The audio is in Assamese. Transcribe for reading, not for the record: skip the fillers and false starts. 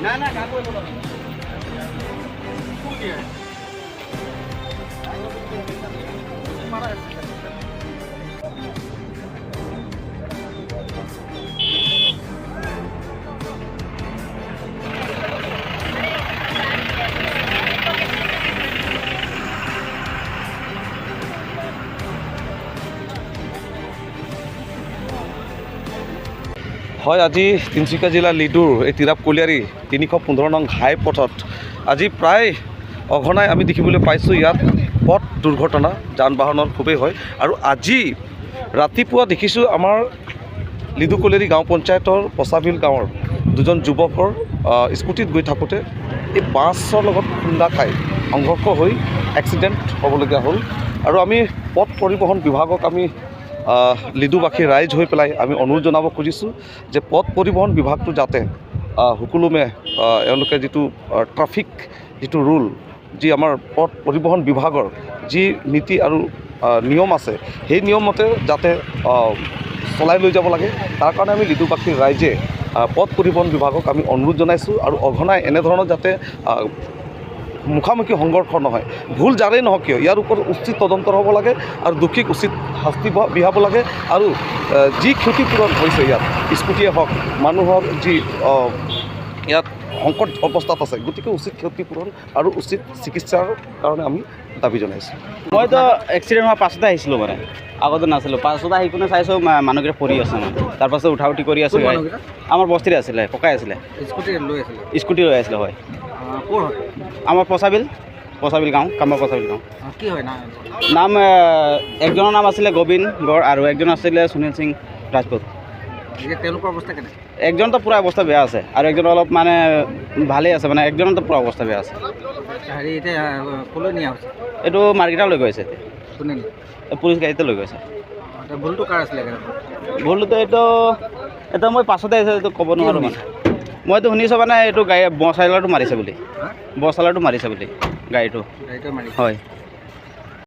না না কাকু বলো ফুল দিয়ে মাৰা আছে হয় আজি তিনিচুকীয়া জিলাৰ লিডুৰ এই তিৰাপ কলিয়াৰী 315 নং ঘাইপথত আজি প্ৰায় অঘনাই আমি দেখিবলৈ পাইছোঁ ইয়াত পথ দুৰ্ঘটনা যান বাহনৰ খুবেই হয় আৰু আজি ৰাতিপুৱা দেখিছোঁ আমাৰ লিডু কলিয়াৰী গাঁও পঞ্চায়তৰ পচাবিল গাঁৱৰ দুজন যুৱকৰ স্কুটিত গৈ থাকোঁতে এই বাছৰ লগত খুন্দা খাই সংঘৰ্ষ হৈ এক্সিডেণ্ট হ'বলগীয়া হ'ল আৰু আমি পথ পৰিবহণ বিভাগক আমি লিডুবাসী ৰাইজ হৈ পেলাই আমি অনুৰোধ জনাব খুজিছোঁ যে পথ পৰিবহণ বিভাগটো যাতে সকলোমে এওঁলোকে যিটো ট্ৰাফিক যিটো ৰুল যি আমাৰ পথ পৰিবহণ বিভাগৰ যি নীতি আৰু নিয়ম আছে সেই নিয়মমতে যাতে চলাই লৈ যাব লাগে তাৰ কাৰণে আমি লিডুবাসীৰ ৰাইজে পথ পৰিবহণ বিভাগক আমি অনুৰোধ জনাইছোঁ আৰু অঘনাই এনেধৰণৰ যাতে মুখামুখি সংঘৰ্ষ নহয় ভুল যাৰেই নহওক কিয় ইয়াৰ ওপৰত উচিত তদন্ত হ'ব লাগে আৰু দোষীক উচিত শাস্তি বিহাব লাগে আৰু যি ক্ষতিপূৰণ হৈছে ইয়াত স্কুটিয়ে হওক মানুহৰ যি ইয়াত সংকট অৱস্থাত আছে গতিকে উচিত ক্ষতিপূৰণ আৰু উচিত চিকিৎসাৰ কাৰণে আমি দাবী জনাইছোঁ মইতো এক্সিডেণ্ট হোৱাৰ পাছতে আহিছিলোঁ মানে আগতে নাছিলোঁ পাছতে আহি কিনে চাইছোঁ মানুহকেইটা পৰি আছে মানে তাৰপাছত উঠা উঠি কৰি আছোঁ আমাৰ বস্তিৰে আছিলে ককাই আছিলে স্কুটি লৈ আছিলে হয় আমাৰ পচাবিল গাঁও কামৰ পচাবিল গাঁও কি হয় নাম একজনৰ নাম আছিলে গোবিন্দ গড় আৰু একজন আছিলে সুনীল সিং ৰাজপুত তেওঁলোকৰ অৱস্থা কেনে একজনতো পূৰা অৱস্থা বেয়া আছে আৰু একজন অলপ মানে ভালেই আছে মানে একজনতো পূৰা অৱস্থা বেয়া আছে হেৰি এতিয়া ক'লৈ নিয়া হৈছে এইটো মাৰ্কেটত লৈ গৈছে কোনে পুলিচ গাড়ীতে লৈ গৈছে ভুলটো কাৰ আছিলে ভুলটো এইটো মই পাছতে আহিছোঁ এইটো ক'ব নোৱাৰোঁ মানে মইতো শুনিছোঁ মানে এইটো গাড়ী বচালাৰটো মাৰিছে বুলি গাড়ীটো মাৰি হয়